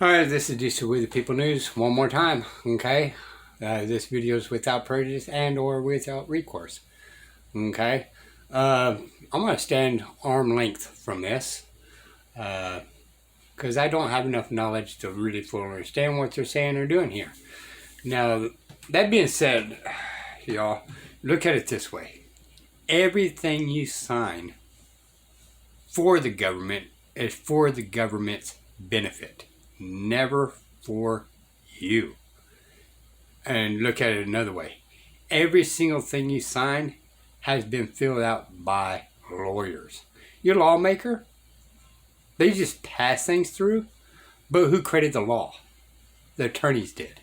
Alright, this is DC with the People News one more time, okay? This video is without prejudice and or without recourse, okay? I'm going to stand arm length from this because I don't have enough knowledge to really fully understand what they're saying or doing here. Now, that being said, y'all, look at it this way. Everything you sign for the government is for the government's benefit. Never for you. And look at it another way. Every single thing you sign has been filled out by lawyers. Your lawmaker, they just pass things through, but who created the law? The attorneys did.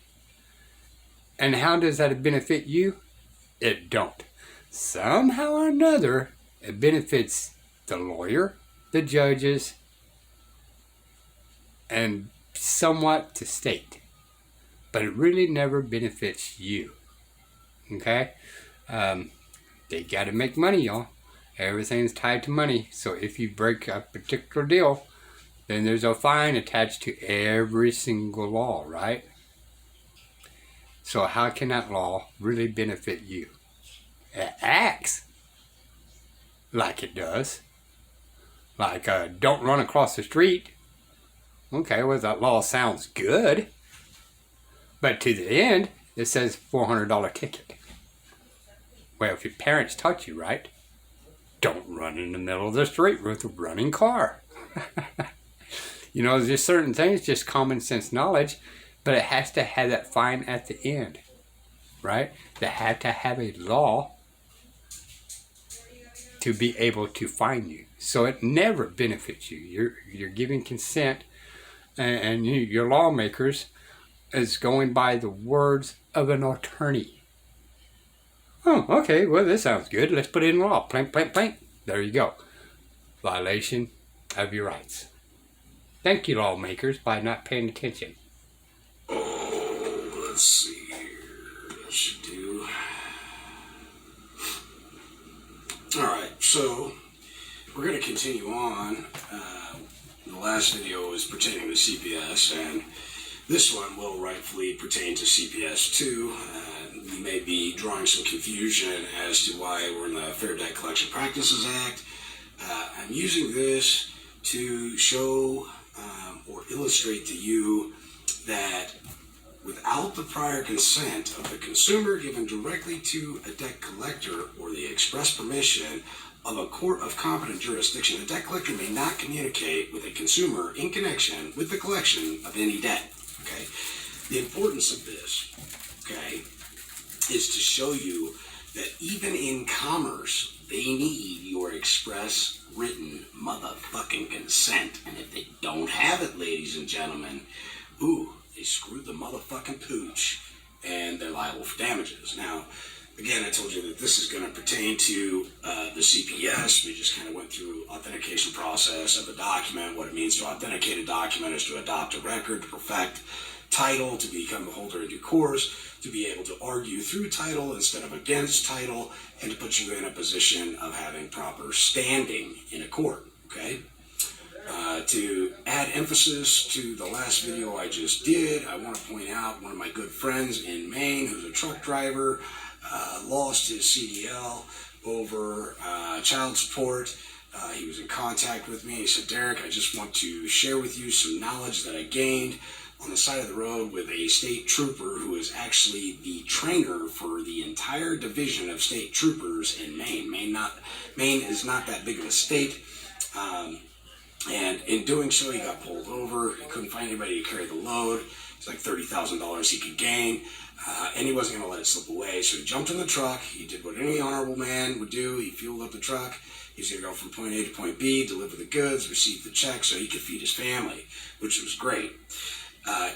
And how does that benefit you? It don't. Somehow or another, it benefits the lawyer, the judges, and somewhat to state, but it really never benefits you. Okay? They got to make money, y'all. Everything's tied to money. So if you break a particular deal, then there's a fine attached to every single law, right? So how can that law really benefit you? It acts like it does. Like don't run across the street. Okay, well, that law sounds good, but to the end, it says $400 ticket. Well, if your parents taught you right, don't run in the middle of the street with a running car. You know, there's certain things, just common sense knowledge, but it has to have that fine at the end, right? They have to have a law to be able to fine you. So it never benefits you. You're giving consent. And your lawmakers is going by the words of an attorney. Oh, okay, well, this sounds good. Let's put it in law. Plank, plank, plank. There you go. Violation of your rights. Thank you, lawmakers, by not paying attention. Oh, let's see here. That should do. All right, so we're going to continue on. The last video was pertaining to CPS, and this one will rightfully pertain to CPS too. We may be drawing some confusion as to why we're in the Fair Debt Collection Practices Act. I'm using this to show or illustrate to you that without the prior consent of the consumer given directly to a debt collector or the express permission of a court of competent jurisdiction, the debt collector may not communicate with a consumer in connection with the collection of any debt. Okay, the importance of this, okay, is to show you that even in commerce, they need your express written motherfucking consent, and if they don't have it, ladies and gentlemen, they screwed the motherfucking pooch, and they're liable for damages. Now, again, I told you that this is going to pertain to the CPS. We just kind of went through authentication process of a document. What it means to authenticate a document is to adopt a record, to perfect title, to become the holder in due course, to be able to argue through title instead of against title, and to put you in a position of having proper standing in a court, okay? To add emphasis to the last video I just did, I want to point out one of my good friends in Maine who's a truck driver, lost his CDL over child support. He was in contact with me. He said, Derek, I just want to share with you some knowledge that I gained on the side of the road with a state trooper who is actually the trainer for the entire division of state troopers in Maine. Maine is not that big of a state. And in doing so, he got pulled over. He couldn't find anybody to carry the load. It's like $30,000 he could gain. And he wasn't going to let it slip away. So he jumped in the truck. He did what any honorable man would do. He fueled up the truck. He's going to go from point A to point B, deliver the goods, receive the check so he could feed his family, which was great.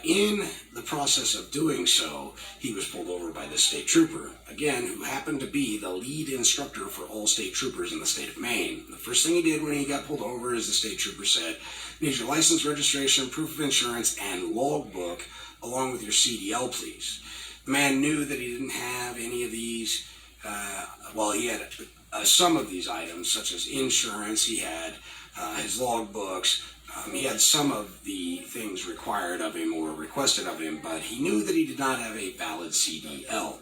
In the process of doing so, he was pulled over by this state trooper, again, who happened to be the lead instructor for all state troopers in the state of Maine. The first thing he did when he got pulled over is the state trooper said, "Need your license, registration, proof of insurance, and logbook, along with your CDL, please." The man knew that he didn't have any of these. He had some of these items, such as insurance. He had his logbooks, He had some of the things required of him or requested of him, but he knew that he did not have a valid CDL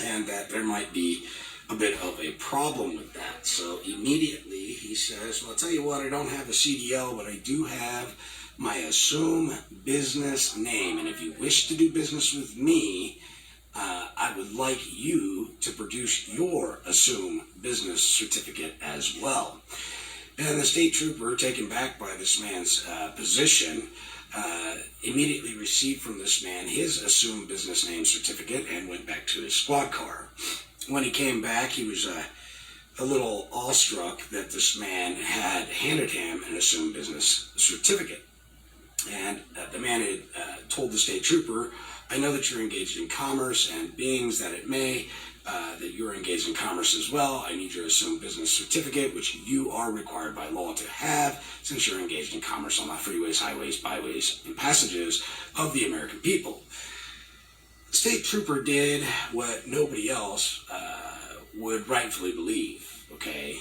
and that there might be a bit of a problem with that. So immediately he says, well, I'll tell you what, I don't have a CDL, but I do have my assume business name. And if you wish to do business with me, I would like you to produce your assume business certificate as well. And the state trooper, taken back by this man's position, immediately received from this man his assumed business name certificate and went back to his squad car. When he came back, he was a little awestruck that this man had handed him an assumed business certificate. And the man had told the state trooper, I know that you're engaged in commerce, and beings that it may, that you're engaged in commerce as well. I need your assumed business certificate, which you are required by law to have since you're engaged in commerce on the freeways, highways, byways, and passages of the American people. The state trooper did what nobody else would rightfully believe, okay?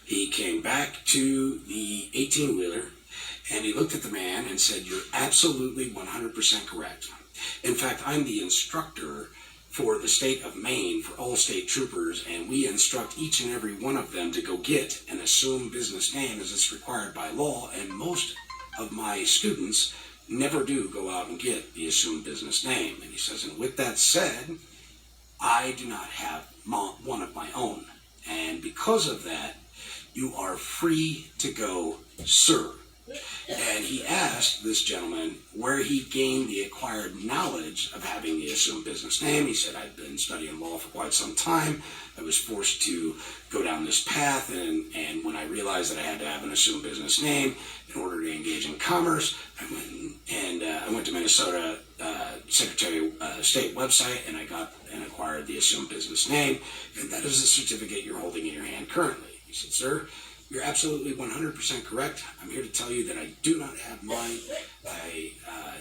He came back to the 18-wheeler and he looked at the man and said, you're absolutely 100% correct. In fact, I'm the instructor for the state of Maine for all state troopers, and we instruct each and every one of them to go get an assumed business name as it's required by law, and most of my students never do go out and get the assumed business name. And he says, and with that said, I do not have one of my own, and because of that, you are free to go, sir. And he asked this gentleman where he gained the acquired knowledge of having the assumed business name. He said, I've been studying law for quite some time. I was forced to go down this path, and when I realized that I had to have an assumed business name in order to engage in commerce, I went to Minnesota Secretary of State website, and I got and acquired the assumed business name, and that is the certificate you're holding in your hand currently. He said, sir, you're absolutely 100% correct. I'm here to tell you that I do not have mine. I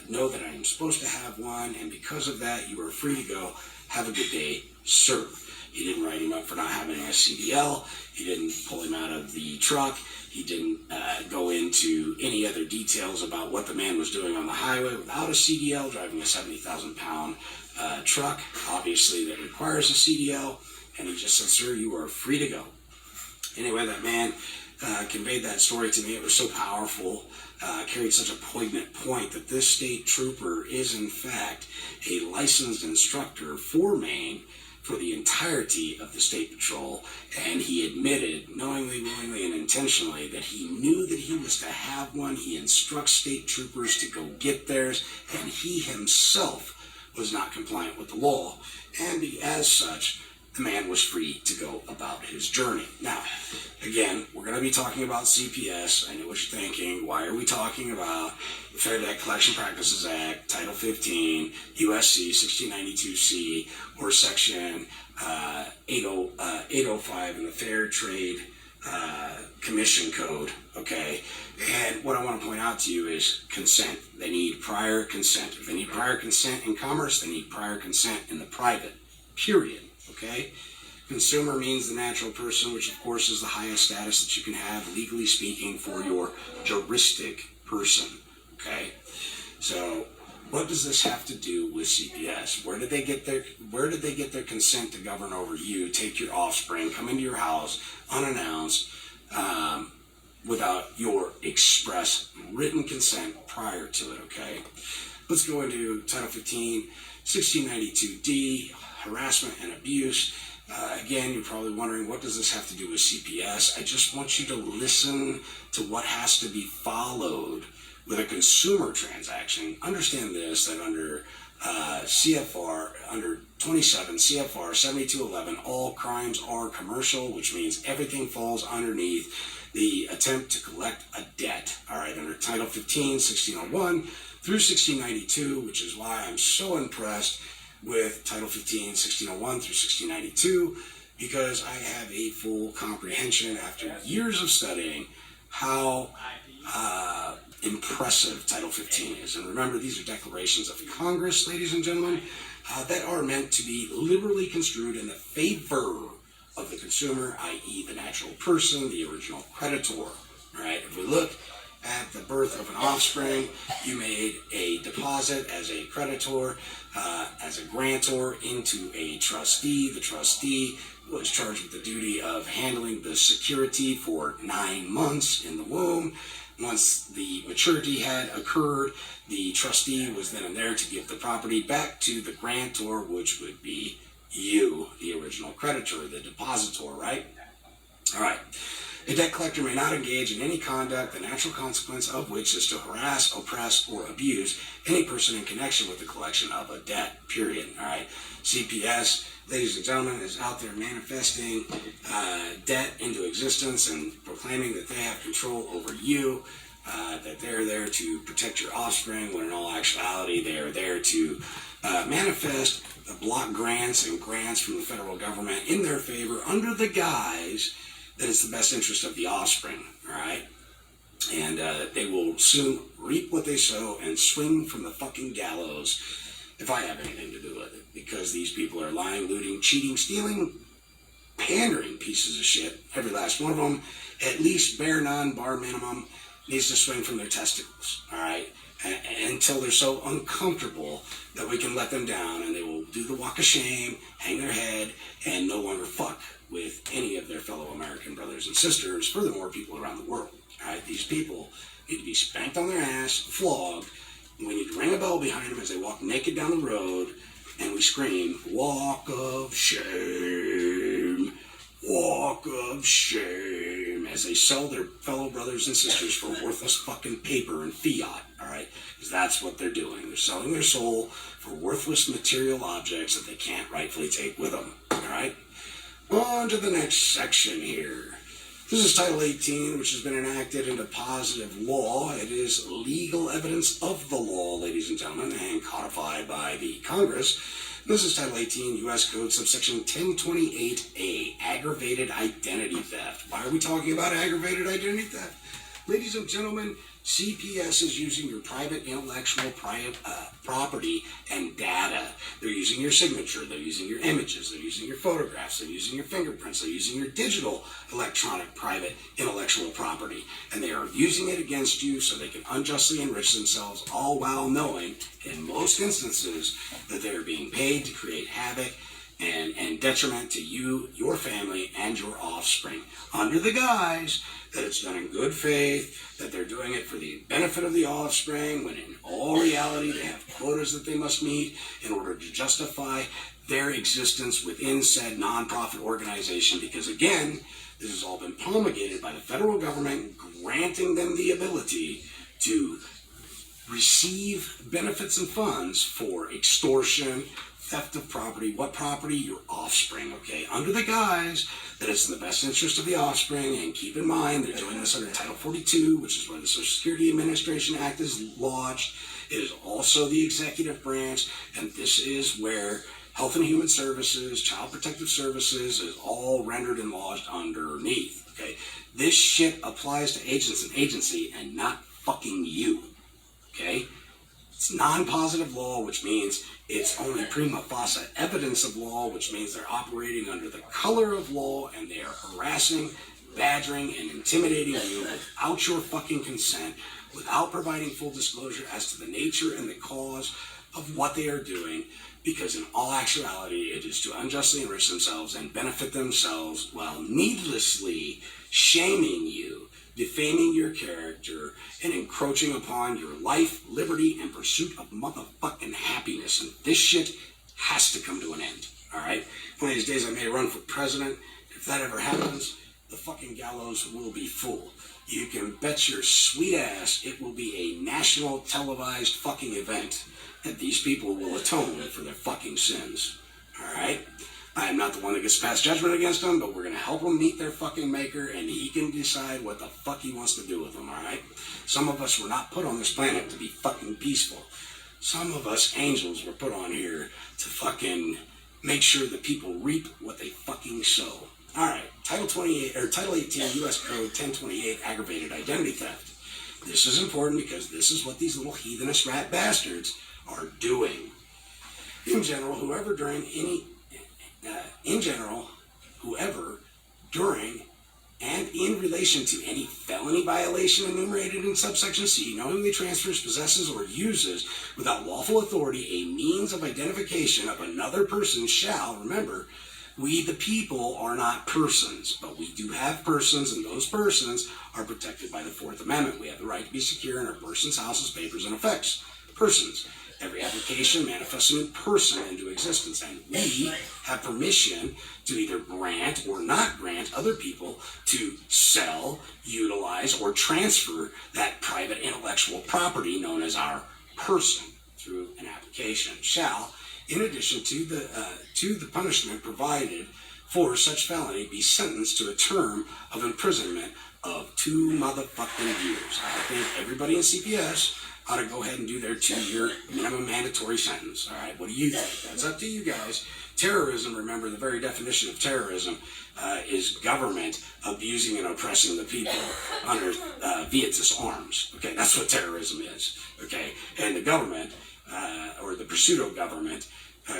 know that I am supposed to have one, and because of that, you are free to go. Have a good day, sir. He didn't write him up for not having a CDL. He didn't pull him out of the truck. He didn't go into any other details about what the man was doing on the highway without a CDL, driving a 70,000-pound truck, obviously that requires a CDL. And he just said, sir, you are free to go. Anyway, that man conveyed that story to me. It was so powerful, carried such a poignant point that this state trooper is in fact a licensed instructor for Maine for the entirety of the state patrol, and he admitted knowingly, willingly, and intentionally that he knew that he was to have one. He instructs state troopers to go get theirs, and he himself was not compliant with the law, and as such, the man was free to go about his journey. Now, again, we're going to be talking about CPS. I know what you're thinking. Why are we talking about the Fair Debt Collection Practices Act, Title 15, USC 1692C, or Section 805 in the Fair Trade Commission Code, okay? And what I want to point out to you is consent. They need prior consent. If they need prior consent in commerce, they need prior consent in the private, period. Okay? Consumer means the natural person, which of course is the highest status that you can have, legally speaking, for your juristic person. Okay? So, what does this have to do with CPS? Where did they get their consent to govern over you, take your offspring, come into your house unannounced, without your express written consent prior to it, okay? Let's go into Title 15, 1692D, harassment and abuse. Again, you're probably wondering, what does this have to do with CPS? I just want you to listen to what has to be followed with a consumer transaction. Understand this, that under under 27 CFR 7211, all crimes are commercial, which means everything falls underneath the attempt to collect a debt. All right, under Title 15, 1601 through 1692, which is why I'm so impressed with Title 15, 1601 through 1692, because I have a full comprehension after years of studying how impressive Title 15 is. And remember, these are declarations of Congress, ladies and gentlemen, that are meant to be liberally construed in the favor of the consumer, i.e. the natural person, the original creditor. Right? If we look at the birth of an offspring, you made a deposit as a creditor, as a grantor into a trustee. The trustee was charged with the duty of handling the security for 9 months in the womb. Once the maturity had occurred, the trustee was then in there to give the property back to the grantor, which would be you, the original creditor, the depositor, right? All right. A debt collector may not engage in any conduct, the natural consequence of which is to harass, oppress, or abuse any person in connection with the collection of a debt, period. All right. CPS, ladies and gentlemen, is out there manifesting debt into existence and proclaiming that they have control over you, that they're there to protect your offspring, when in all actuality they are there to manifest block grants and grants from the federal government in their favor under the guise that it's the best interest of the offspring, all right? And they will soon reap what they sow and swing from the fucking gallows if I have anything to do with it, because these people are lying, looting, cheating, stealing, pandering pieces of shit. Every last one of them, at least bare none, bar minimum, needs to swing from their testicles, all right? Until they're so uncomfortable that we can let them down, and they will do the walk of shame, hang their head, and no longer fuck with any of their fellow American brothers and sisters, furthermore, people around the world. All right, these people need to be spanked on their ass, flogged, and we need to ring a bell behind them as they walk naked down the road, and we scream, walk of shame, walk of shame, as they sell their fellow brothers and sisters for worthless fucking paper and fiat, all right? Because that's what they're doing. They're selling their soul for worthless material objects that they can't rightfully take with them, all right? On to the next section here. This is Title 18, which has been enacted into positive law. It is legal evidence of the law, ladies and gentlemen, and codified by the Congress. This is Title 18, U.S. Code, subsection 1028A, aggravated identity theft. Why are we talking about aggravated identity theft? Ladies and gentlemen, CPS is using your private intellectual property and data. They're using your signature, they're using your images, they're using your photographs, they're using your fingerprints, they're using your digital electronic private intellectual property, and they are using it against you so they can unjustly enrich themselves, all while knowing, in most instances, that they are being paid to create havoc and detriment to you, your family, and your offspring, under the guise that it's done in good faith, that they're doing it for the benefit of the offspring, when in all reality they have quotas that they must meet in order to justify their existence within said nonprofit organization, because again, this has all been promulgated by the federal government, granting them the ability to receive benefits and funds for extortion, theft of property. What property? Your offspring, okay? Under the guise that it's in the best interest of the offspring, and keep in mind, they're doing this under Title 42, which is where the Social Security Administration Act is lodged. It is also the executive branch, and this is where Health and Human Services, Child Protective Services is all rendered and lodged underneath, okay? This shit applies to agents and agency and not fucking you, okay? It's non-positive law, which means it's only prima facie evidence of law, which means they're operating under the color of law, and they are harassing, badgering, and intimidating you without your fucking consent, without providing full disclosure as to the nature and the cause of what they are doing, because in all actuality, it is to unjustly enrich themselves and benefit themselves while needlessly shaming you, defaming your character, and encroaching upon your life, liberty, and pursuit of motherfucking happiness. And this shit has to come to an end, all right? One of these days I may run for president. If that ever happens, the fucking gallows will be full. You can bet your sweet ass it will be a national televised fucking event, and these people will atone for their fucking sins, all right? I am not the one that gets to pass judgment against them, but we're going to help them meet their fucking maker, and he can decide what the fuck he wants to do with them, all right? Some of us were not put on this planet to be fucking peaceful. Some of us angels were put on here to fucking make sure that people reap what they fucking sow. All right, Title 18, U.S. Code 1028, aggravated identity theft. This is important because this is what these little heathenish rat bastards are doing. In general, whoever during and in relation to any felony violation enumerated in subsection C, knowingly transfers, possesses, or uses without lawful authority a means of identification of another person shall, remember, we the people are not persons, but we do have persons, and those persons are protected by the Fourth Amendment. We have the right to be secure in our persons, houses, papers, and effects. Persons. Every application manifesting in person into existence, and we have permission to either grant or not grant other people to sell, utilize, or transfer that private intellectual property known as our person through an application. Shall, in addition to the punishment provided for such felony, be sentenced to a term of imprisonment of 2 motherfucking years. I think everybody in CPS ought to go ahead and do their 2-year minimum mandatory sentence. All right, what do you think? That's up to you guys. Terrorism, remember, the very definition of terrorism is government abusing and oppressing the people under viatus arms. Okay, that's what terrorism is. Okay, and the government, or the pseudo-government,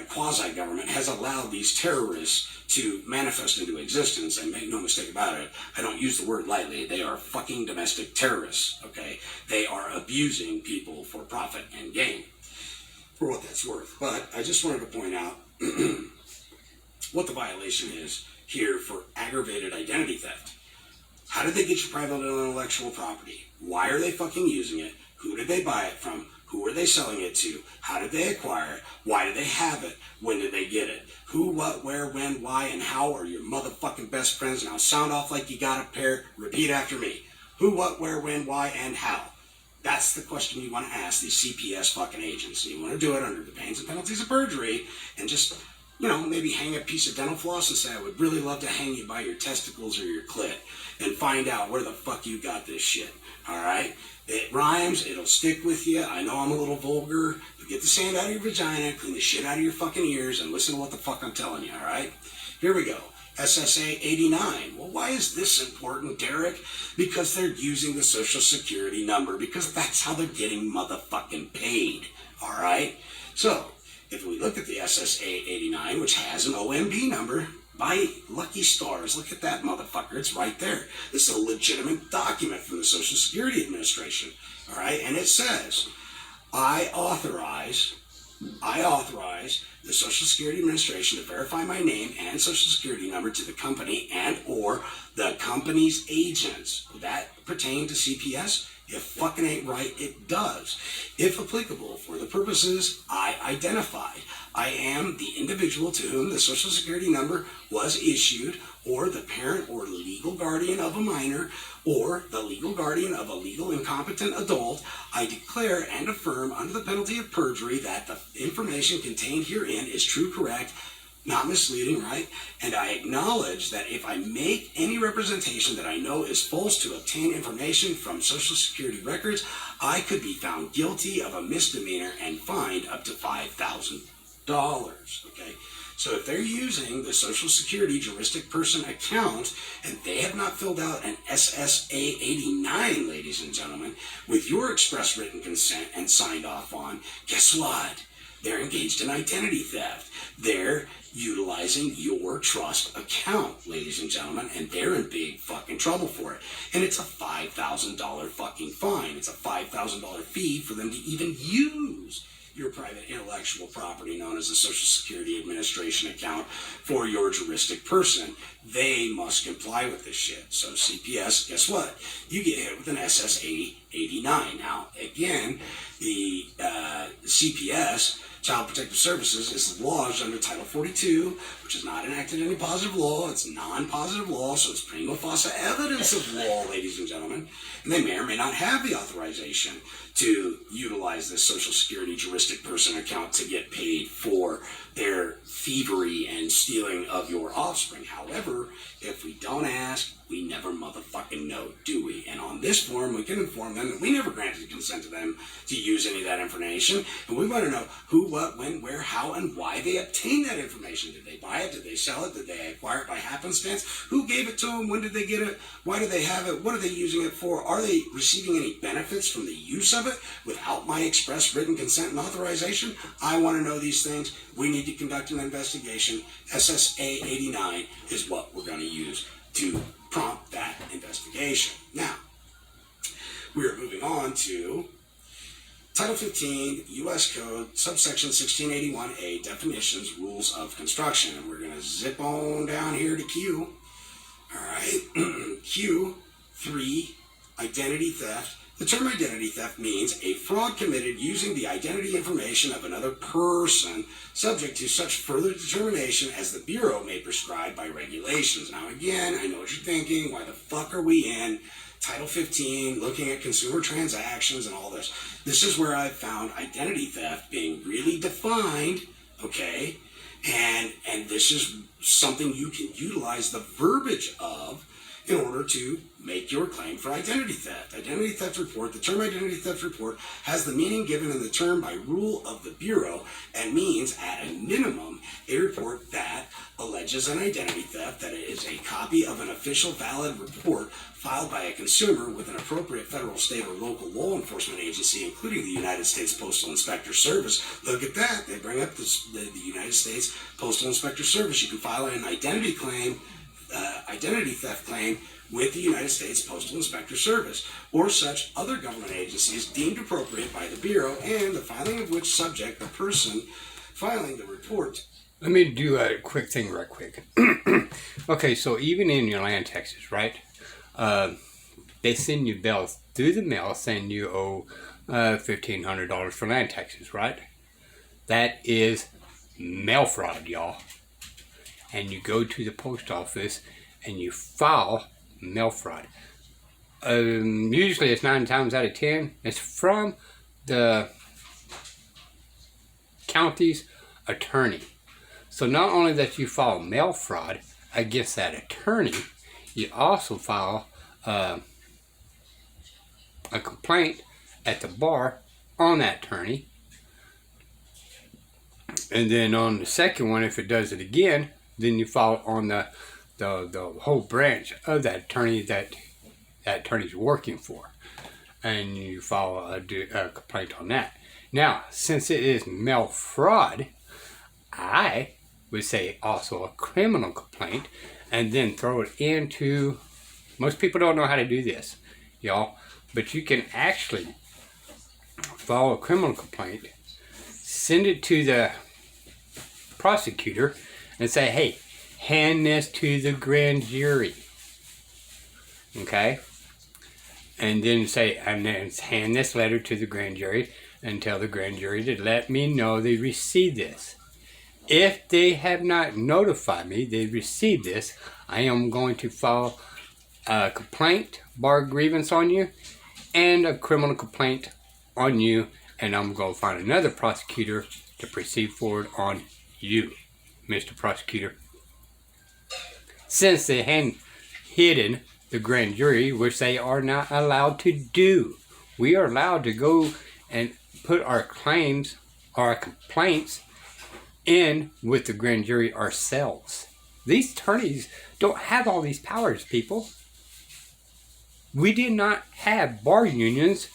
quasi-government, has allowed these terrorists to manifest into existence, and make no mistake about it, I don't use the word lightly, they are fucking domestic terrorists, okay? They are abusing people for profit and gain, for what that's worth. But I just wanted to point out what the violation is here for aggravated identity theft. How did they get your private intellectual property? Why are they fucking using it? Who did they buy it from? Who are they selling it to? How did they acquire it? Why did they have it? When did they get it? Who, what, where, when, why, and how are your motherfucking best friends? Now sound off like you got a pair. Repeat after me. Who, what, where, when, why, and how? That's the question you want to ask these CPS fucking agents. And you want to do it under the pains and penalties of perjury, and just, you know, maybe hang a piece of dental floss and say, I would really love to hang you by your testicles or your clit and find out where the fuck you got this shit. All right? It rhymes, it'll stick with you. I know I'm a little vulgar, but get the sand out of your vagina, clean the shit out of your fucking ears, and listen to what the fuck I'm telling you, all right? Here we go. SSA 89. Well, why is this important, Derek? Because they're using the Social Security number, because that's how they're getting motherfucking paid, all right? So, if we look at the SSA 89, which has an OMB number, by lucky stars, look at that motherfucker, it's right there. This is a legitimate document from the Social Security Administration, all right? And it says, I authorize the Social Security Administration to verify my name and Social Security number to the company and or the company's agents. Will that pertain to CPS? You fucking ain't right, it does. If applicable, for the purposes I identified, I am the individual to whom the Social Security number was issued, or the parent or legal guardian of a minor, or the legal guardian of a legal incompetent adult. I declare and affirm under the penalty of perjury that the information contained herein is true, correct, not misleading, right? And I acknowledge that if I make any representation that I know is false to obtain information from Social Security records, I could be found guilty of a misdemeanor and fined up to $5,000, okay? So if they're using the Social Security juristic person account and they have not filled out an SSA 89, ladies and gentlemen, with your express written consent and signed off on, guess what? They're engaged in identity theft. They're utilizing your trust account, ladies and gentlemen, and they're in big fucking trouble for it. And it's a $5,000 fucking fine. It's a $5,000 fee for them to even use your private intellectual property known as the Social Security Administration account for your juristic person. They must comply with this shit. So CPS, guess what? You get hit with an SSA 89. Now, again, the CPS, Child Protective Services, is lodged under Title 42, which is not enacted any positive law. It's non-positive law, so it's prima facie evidence of law, ladies and gentlemen. And they may or may not have the authorization to utilize this Social Security juristic person account to get paid for their thievery and stealing of your offspring. However, if we don't ask, we never motherfucking know, do we? And on this form, we can inform them that we never granted consent to them to use any of that information. And we want to know who, what, when, where, how, and why they obtained that information. Did they buy it? Did they sell it? Did they acquire it by happenstance? Who gave it to them? When did they get it? Why do they have it? What are they using it for? Are they receiving any benefits from the use of it without my express written consent and authorization? I want to know these things. We need to conduct an investigation. SSA 89 is what we're going to use to prompt that investigation. Now, we are moving on to Title 15, U.S. Code, subsection 1681A, definitions, rules of construction. And we're going to zip on down here to Q. All right. Q3, identity theft. The term identity theft means a fraud committed using the identity information of another person, subject to such further determination as the Bureau may prescribe by regulations. Now, again, I know what you're thinking. Why the fuck are we in Title 15, looking at consumer transactions and all this? This is where I found identity theft being really defined, okay? And this is something you can utilize the verbiage of in order to make your claim for identity theft. Identity theft report, the term identity theft report has the meaning given in the term by rule of the Bureau and means, at a minimum, a report that alleges an identity theft, that it is a copy of an official valid report filed by a consumer with an appropriate federal, state, or local law enforcement agency, including the United States Postal Inspector Service. Look at that. They bring up the United States Postal Inspector Service. You can file an identity theft claim with the United States Postal Inspector Service or such other government agencies deemed appropriate by the Bureau, and the filing of which subject the person filing the report. Let me do a quick thing right quick. Okay, so even in your land taxes, right? They send you bills through the mail saying you owe $1,500 for land taxes, right? That is mail fraud, y'all. And you go to the post office and you file mail fraud. Usually it's 9 times out of 10. It's from the county's attorney. So not only that you file mail fraud against that attorney, you also file a complaint at the bar on that attorney. And then on the second one, if it does it again, then you file on the whole branch of that attorney that attorney's working for. And you file a complaint on that. Now, since it is mail fraud, I would say also a criminal complaint, and then throw it into, most people don't know how to do this, y'all, but you can actually file a criminal complaint, send it to the prosecutor, and say, hey, hand this to the grand jury, okay? And then say, and then hand this letter to the grand jury and tell the grand jury to let me know they received this. If they have not notified me they received this, I am going to file a complaint, bar grievance on you, and a criminal complaint on you, and I'm going to find another prosecutor to proceed forward on you, Mr. Prosecutor. Since they hadn't hidden the grand jury, which they are not allowed to do. We are allowed to go and put our claims, our complaints, in with the grand jury ourselves. These attorneys don't have all these powers, people. We did not have bar unions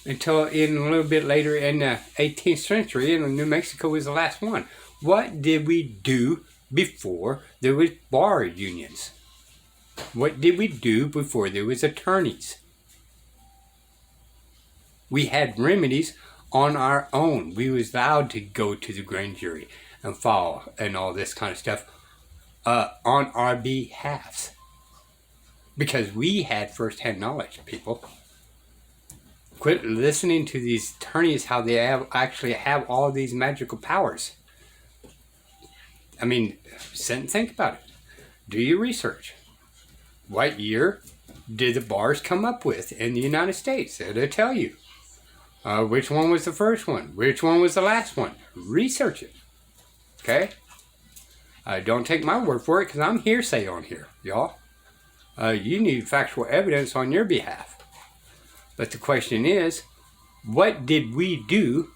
until in a little bit later in the 18th century, and New Mexico was the last one. What did we do before there was bar unions? What did we do before there was attorneys? We had remedies on our own. We was allowed to go to the grand jury and file and all this kind of stuff on our behalf, because we had first-hand knowledge, people. Quit listening to these attorneys, how they actually have all these magical powers. I mean, sit and think about it. Do your research. What year did the bars come up with in the United States? It'll tell you. Which one was the first one? Which one was the last one? Research it. Okay? Don't take my word for it, because I'm hearsay on here, y'all. You need factual evidence on your behalf. But the question is, what did we do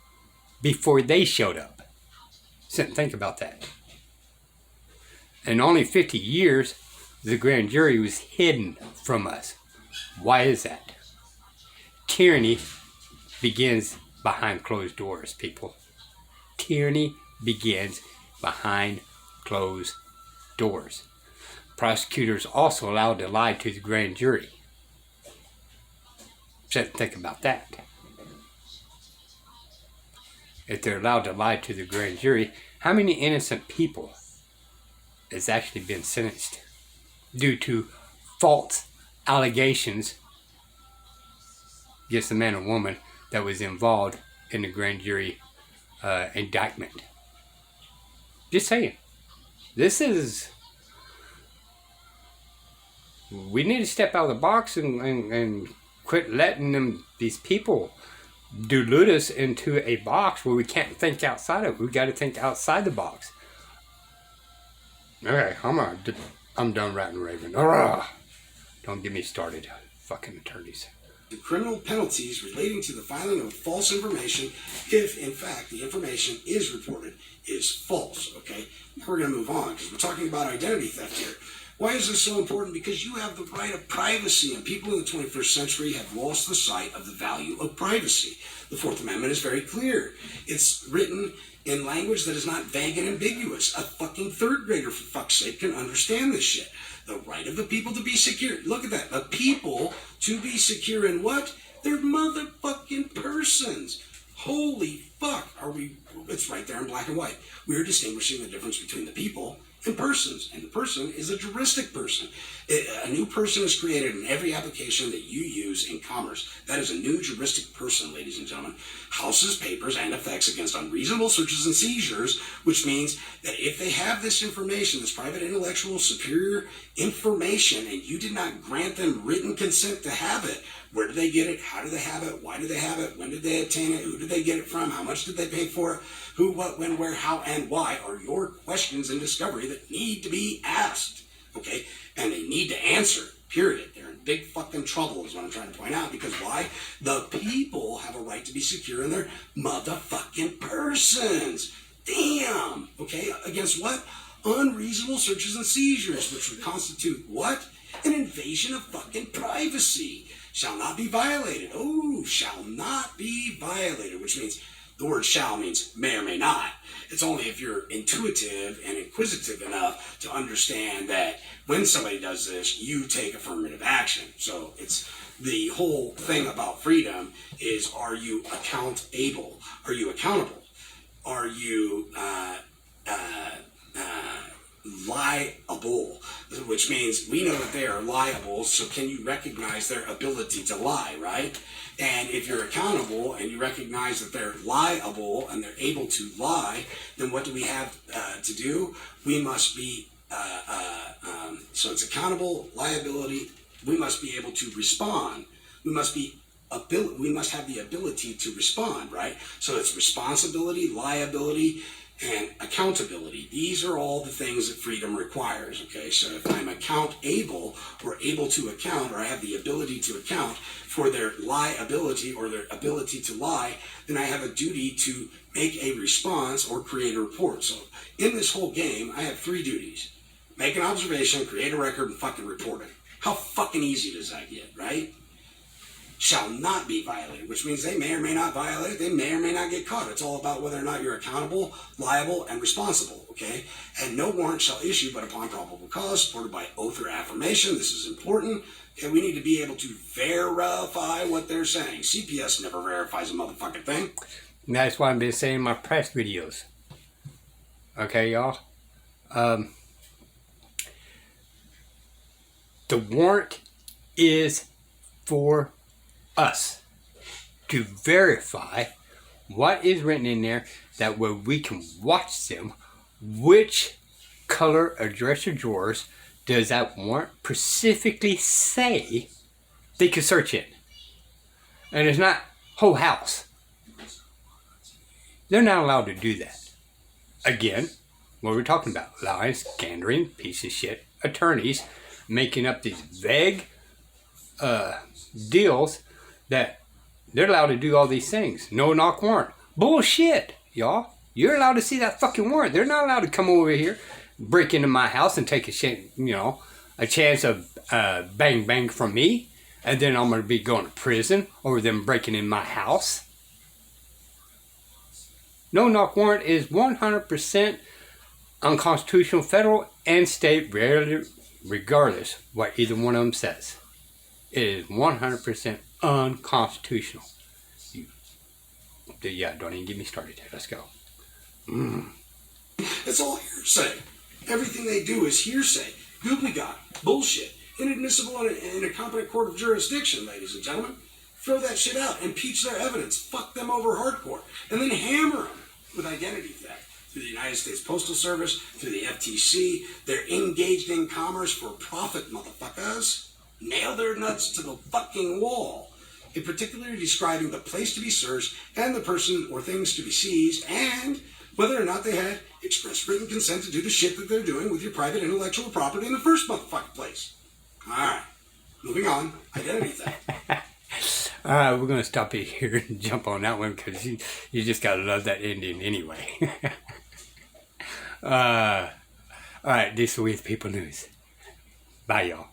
before they showed up? Sit and think about that. In only 50 years, the grand jury was hidden from us. Why is that? Tyranny begins behind closed doors, people. Tyranny begins behind closed doors. prosecutors also allowed to lie to the grand jury. Just think about that. If they're allowed to lie to the grand jury, how many innocent people has actually been sentenced due to false allegations against the man or woman that was involved in the grand jury indictment? Just saying. We need to step out of the box and quit letting these people delude us into a box where we can't think outside of it. We got to think outside the box. Okay, I'm done ranting raving. Don't get me started, fucking attorneys. The criminal penalties relating to the filing of false information, if in fact the information is reported, is false. Okay, now we're going to move on because we're talking about identity theft here. Why is this so important? Because you have the right of privacy, and people in the 21st century have lost the sight of the value of privacy. The Fourth Amendment is very clear. It's written in language that is not vague and ambiguous. A fucking third grader, for fuck's sake, can understand this shit. The right of the people to be secure. Look at that. The people to be secure in what? They're motherfucking persons. Holy fuck. It's right there in black and white. We're distinguishing the difference between the people and persons. And the person is a juristic person. A new person is created in every application that you use in commerce. That is a new juristic person, ladies and gentlemen. Houses, papers, and effects against unreasonable searches and seizures, which means that if they have this information, this private, intellectual, superior information, and you did not grant them written consent to have it, where do they get it? How do they have it? Why do they have it? When did they obtain it? Who did they get it from? How much did they pay for it? Who, what, when, where, how, and why are your questions in discovery that need to be asked, okay? And they need to answer, period. They're in big fucking trouble is what I'm trying to point out, because why? The people have a right to be secure in their motherfucking persons. Damn, okay? Against what? Unreasonable searches and seizures, which would constitute what? An invasion of fucking privacy. Shall not be violated. Oh, shall not be violated, which means the word shall means may or may not. It's only if you're intuitive and inquisitive enough to understand that when somebody does this, you take affirmative action. So it's the whole thing about freedom is, are you accountable? Are you accountable? Are you liable? Which means we know that they are liable, so can you recognize their ability to lie, right? And if you're accountable and you recognize that they're liable and they're able to lie, then what do we have to do? We must be, so it's accountable, liability, we must be able to respond. We must have the ability to respond, right? So it's responsibility, liability, and accountability. These are all the things that freedom requires, okay? So if I'm accountable or able to account, or I have the ability to account for their liability or their ability to lie, then I have a duty to make a response or create a report. So in this whole game, I have 3 duties. Make an observation, create a record, and fucking report it. How fucking easy does that get, right? Shall not be violated, which means they may or may not violate it, they may or may not get caught. It's all about whether or not you're accountable, liable, and responsible, okay? And no warrant shall issue but upon probable cause, supported by oath or affirmation. This is important. Okay, we need to be able to verify what they're saying. CPS never verifies a motherfucking thing. And that's why I've been saying in my press videos. Okay, y'all? The warrant is for us to verify what is written in there, that way we can watch them. Which color or dresser drawers does that warrant specifically say they can search in? And it's not whole house. They're not allowed to do that. Again, what we're talking about, lying, scandering, piece of shit attorneys making up these vague deals that they're allowed to do all these things. No knock warrant. Bullshit, y'all. You're allowed to see that fucking warrant. They're not allowed to come over here, break into my house and take a chance of bang bang from me, and then I'm going to be going to prison over them breaking in my house. No knock warrant is 100% unconstitutional, federal and state, regardless what either one of them says. It is 100% unconstitutional. Yeah, don't even get me started here. Let's go. It's all hearsay. Everything they do is hearsay. Goobly-gop. Bullshit. Inadmissible in a competent court of jurisdiction, ladies and gentlemen. Throw that shit out. Impeach their evidence. Fuck them over hardcore. And then hammer them with identity theft. Through the United States Postal Service, through the FTC. They're engaged in commerce for profit, motherfuckers. Nail their nuts to the fucking wall. In particular, describing the place to be searched and the person or things to be seized and whether or not they had express written consent to do the shit that they're doing with your private intellectual property in the first motherfucking place. Alright, moving on. Identity theft. Alright, we're going to stop it here and jump on that one because you just got to love that ending anyway. Alright, this is With People News. Bye, y'all.